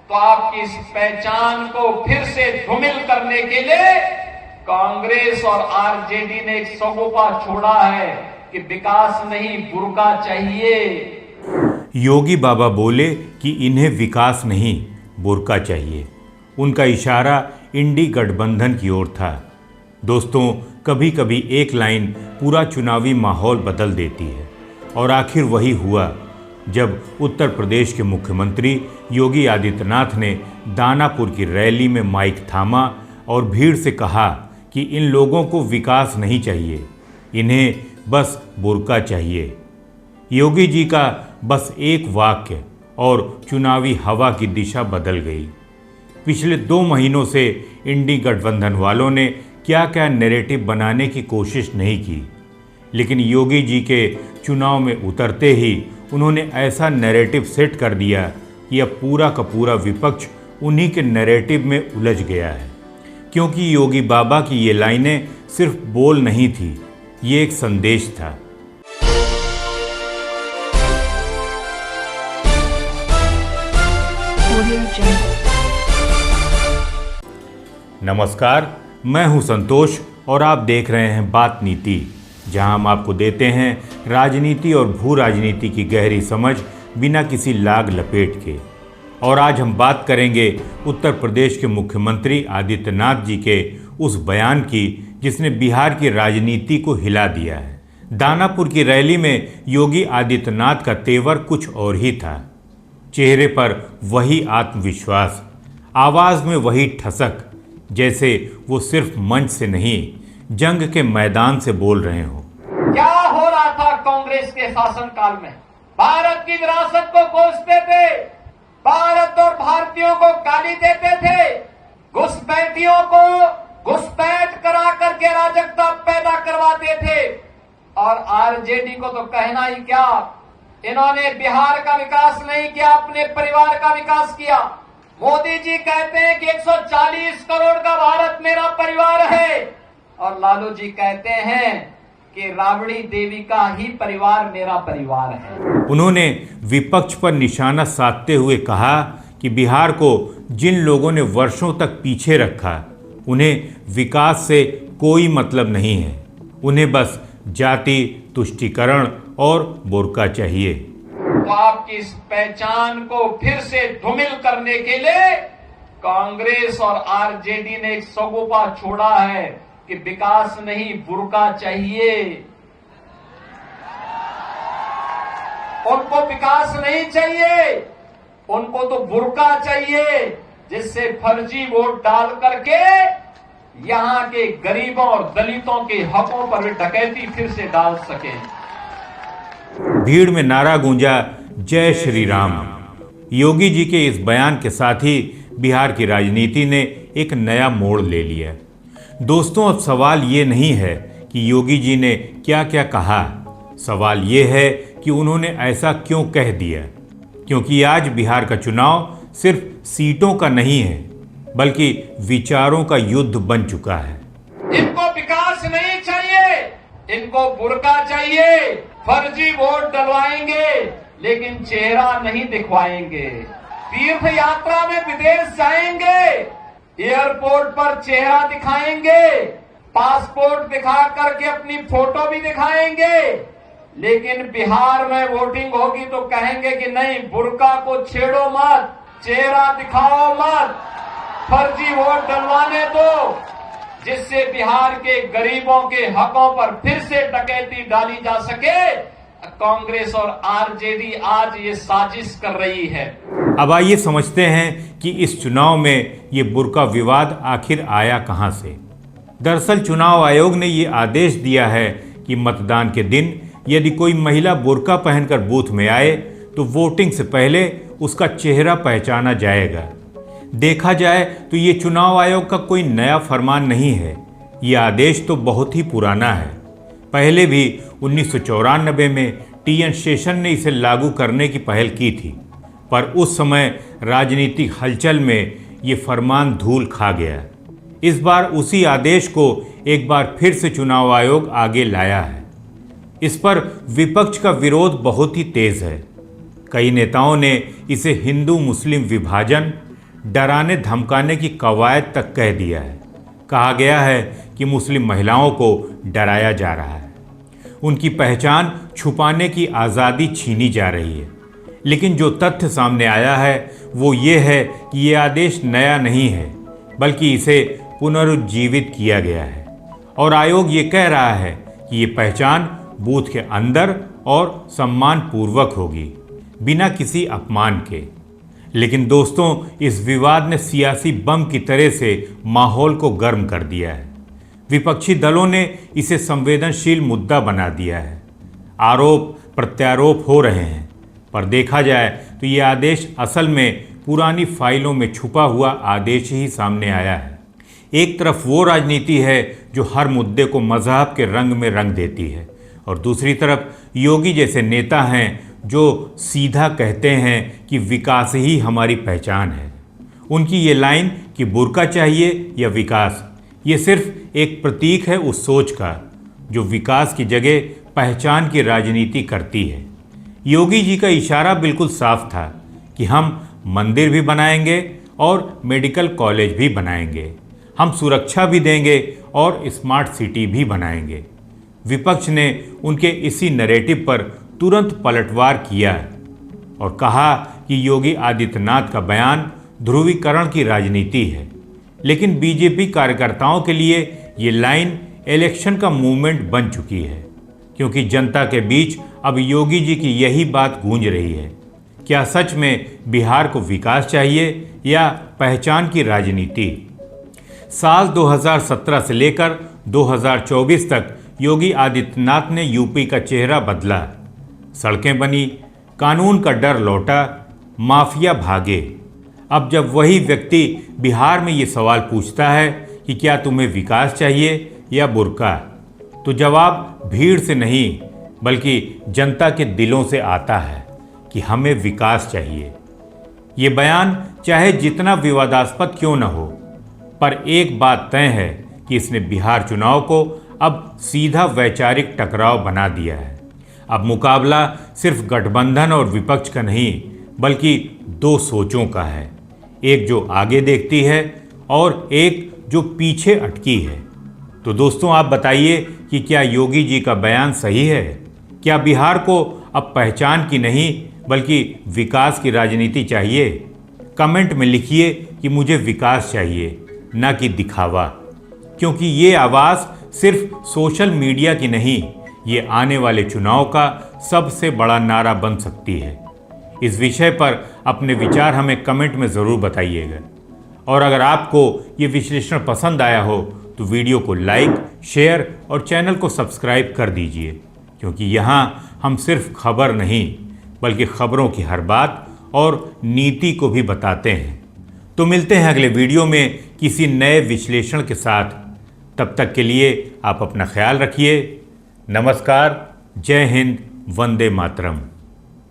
तो आपकी इस पहचान को फिर से धूमिल करने के लिए कांग्रेस और आरजेडी ने एक सगोपा छोड़ा है कि विकास नहीं बुर्का चाहिए। योगी बाबा बोले कि इन्हें विकास नहीं बुर्का चाहिए। उनका इशारा इंडी गठबंधन की ओर था। दोस्तों, कभी कभी एक लाइन पूरा चुनावी माहौल बदल देती है और आखिर वही हुआ जब उत्तर प्रदेश के मुख्यमंत्री योगी आदित्यनाथ ने दानापुर की रैली में माइक थामा और भीड़ से कहा कि इन लोगों को विकास नहीं चाहिए, इन्हें बस बुर्का चाहिए। योगी जी का बस एक वाक्य और चुनावी हवा की दिशा बदल गई। पिछले 2 महीनों से इंडी गठबंधन वालों ने क्या क्या नैरेटिव बनाने की कोशिश नहीं की, लेकिन योगी जी के चुनाव में उतरते ही उन्होंने ऐसा नैरेटिव सेट कर दिया कि अब पूरा का पूरा विपक्ष उन्हीं के नैरेटिव में उलझ गया है। क्योंकि योगी बाबा की ये लाइनें सिर्फ बोल नहीं थी, ये एक संदेश था। नमस्कार, मैं हूं संतोष और आप देख रहे हैं बात नीति, जहां हम आपको देते हैं राजनीति और भू राजनीति की गहरी समझ बिना किसी लाग लपेट के। और आज हम बात करेंगे उत्तर प्रदेश के मुख्यमंत्री आदित्यनाथ जी के उस बयान की जिसने बिहार की राजनीति को हिला दिया है। दानापुर की रैली में योगी आदित्यनाथ का तेवर कुछ और ही था। चेहरे पर वही आत्मविश्वास, आवाज में वही ठसक, जैसे वो सिर्फ मंच से नहीं जंग के मैदान से बोल रहे हो। क्या हो रहा था कांग्रेस के शासनकाल में? भारत की विरासत को कोसते थे, भारत और भारतीयों को गाली देते थे, घुसपैठियों को घुसपैठ करा करके अराजकता पैदा करवाते थे। और आरजेडी को तो कहना ही क्या, इन्होंने बिहार का विकास नहीं किया, अपने परिवार का विकास किया। मोदी जी कहते हैं कि 140 करोड़ का भारत मेरा परिवार है, और लालू जी कहते हैं कि राबड़ी देवी का ही परिवार मेरा परिवार है। उन्होंने विपक्ष पर निशाना साधते हुए कहा कि बिहार को जिन लोगों ने वर्षों तक पीछे रखा, उन्हें विकास से कोई मतलब नहीं है, उन्हें बस जाति तुष्टीकरण और बुर्का चाहिए। तो आपकी इस पहचान को फिर से धूमिल करने के लिए कांग्रेस और आरजेडी ने एक सगोपा छोड़ा है कि विकास नहीं बुर्का चाहिए। उनको विकास नहीं चाहिए, उनको तो बुर्का चाहिए, जिससे फर्जी वोट डाल करके यहां के गरीबों और दलितों के हकों पर भी डकैती फिर से डाल सके। भीड़ में नारा गूंजा, जय श्री राम। योगी जी के इस बयान के साथ ही बिहार की राजनीति ने एक नया मोड़ ले लिया। दोस्तों, अब सवाल ये नहीं है कि योगी जी ने क्या क्या कहा, सवाल ये है कि उन्होंने ऐसा क्यों कह दिया। क्योंकि आज बिहार का चुनाव सिर्फ सीटों का नहीं है, बल्कि विचारों का युद्ध बन चुका है। इनको विकास नहीं चाहिए, इनको बुर्का चाहिए। फर्जी वोट डलवाएंगे लेकिन चेहरा नहीं दिखवाएंगे। तीर्थ यात्रा में विदेश जाएंगे, एयरपोर्ट पर चेहरा दिखाएंगे, पासपोर्ट दिखा करके अपनी फोटो भी दिखाएंगे, लेकिन बिहार में वोटिंग होगी तो कहेंगे कि नहीं, बुर्का को छेड़ो मत, चेहरा दिखाओ मत, फर्जी वोट डलवाने दो, जिससे बिहार के गरीबों के हकों पर फिर से डकैती डाली जा सके। कांग्रेस और आरजेडी आज ये साजिश कर रही है। अब आइए समझते हैं कि इस चुनाव में ये बुर्का विवाद आखिर आया कहां से। दरअसल चुनाव आयोग ने ये आदेश दिया है कि मतदान के दिन यदि कोई महिला बुर्का पहनकर बूथ में आए तो वोटिंग से पहले उसका चेहरा पहचाना जाएगा। देखा जाए तो ये चुनाव आयोग का कोई नया फरमान नहीं है, ये आदेश तो बहुत ही पुराना है। पहले भी 1994 में टी.एन. शेषन ने इसे लागू करने की पहल की थी, पर उस समय राजनीतिक हलचल में ये फरमान धूल खा गया। इस बार उसी आदेश को एक बार फिर से चुनाव आयोग आगे लाया है। इस पर विपक्ष का विरोध बहुत ही तेज है। कई नेताओं ने इसे हिंदू मुस्लिम विभाजन डराने धमकाने की कवायद तक कह दिया है। कहा गया है कि मुस्लिम महिलाओं को डराया जा रहा है, उनकी पहचान छुपाने की आज़ादी छीनी जा रही है। लेकिन जो तथ्य सामने आया है वो ये है कि ये आदेश नया नहीं है, बल्कि इसे पुनरुज्जीवित किया गया है और आयोग ये कह रहा है कि ये पहचान बूथ के अंदर और सम्मानपूर्वक होगी, बिना किसी अपमान के। लेकिन दोस्तों, इस विवाद ने सियासी बम की तरह से माहौल को गर्म कर दिया है। विपक्षी दलों ने इसे संवेदनशील मुद्दा बना दिया है। आरोप प्रत्यारोप हो रहे हैं, पर देखा जाए तो ये आदेश असल में पुरानी फाइलों में छुपा हुआ आदेश ही सामने आया है। एक तरफ वो राजनीति है जो हर मुद्दे को मजहब के रंग में रंग देती है, और दूसरी तरफ योगी जैसे नेता हैं जो सीधा कहते हैं कि विकास ही हमारी पहचान है। उनकी ये लाइन कि बुर्का चाहिए या विकास, ये सिर्फ एक प्रतीक है उस सोच का जो विकास की जगह पहचान की राजनीति करती है। योगी जी का इशारा बिल्कुल साफ था कि हम मंदिर भी बनाएंगे और मेडिकल कॉलेज भी बनाएंगे, हम सुरक्षा भी देंगे और स्मार्ट सिटी भी बनाएंगे। विपक्ष ने उनके इसी नैरेटिव पर तुरंत पलटवार किया और कहा कि योगी आदित्यनाथ का बयान ध्रुवीकरण की राजनीति है। लेकिन बीजेपी कार्यकर्ताओं के लिए ये लाइन इलेक्शन का मूवमेंट बन चुकी है, क्योंकि जनता के बीच अब योगी जी की यही बात गूंज रही है। क्या सच में बिहार को विकास चाहिए या पहचान की राजनीति? साल 2017 से लेकर 2024 तक योगी आदित्यनाथ ने यूपी का चेहरा बदला। सड़कें बनी, कानून का डर लौटा, माफिया भागे। अब जब वही व्यक्ति बिहार में ये सवाल पूछता है कि क्या तुम्हें विकास चाहिए या बुर्का, तो जवाब भीड़ से नहीं बल्कि जनता के दिलों से आता है कि हमें विकास चाहिए। ये बयान चाहे जितना विवादास्पद क्यों न हो, पर एक बात तय है कि इसने बिहार चुनाव को अब सीधा वैचारिक टकराव बना दिया है। अब मुकाबला सिर्फ गठबंधन और विपक्ष का नहीं, बल्कि दो सोचों का है, एक जो आगे देखती है और एक जो पीछे अटकी है। तो दोस्तों, आप बताइए कि क्या योगी जी का बयान सही है? क्या बिहार को अब पहचान की नहीं बल्कि विकास की राजनीति चाहिए? कमेंट में लिखिए कि मुझे विकास चाहिए, ना कि दिखावा, क्योंकि ये आवाज़ सिर्फ सोशल मीडिया की नहीं, ये आने वाले चुनाव का सबसे बड़ा नारा बन सकती है। इस विषय पर अपने विचार हमें कमेंट में ज़रूर बताइएगा, और अगर आपको ये विश्लेषण पसंद आया हो तो वीडियो को लाइक, शेयर और चैनल को सब्सक्राइब कर दीजिए, क्योंकि यहाँ हम सिर्फ खबर नहीं बल्कि खबरों की हर बात और नीति को भी बताते हैं। तो मिलते हैं अगले वीडियो में किसी नए विश्लेषण के साथ। तब तक के लिए आप अपना ख्याल रखिए। नमस्कार, जय हिंद, वंदे मातरम।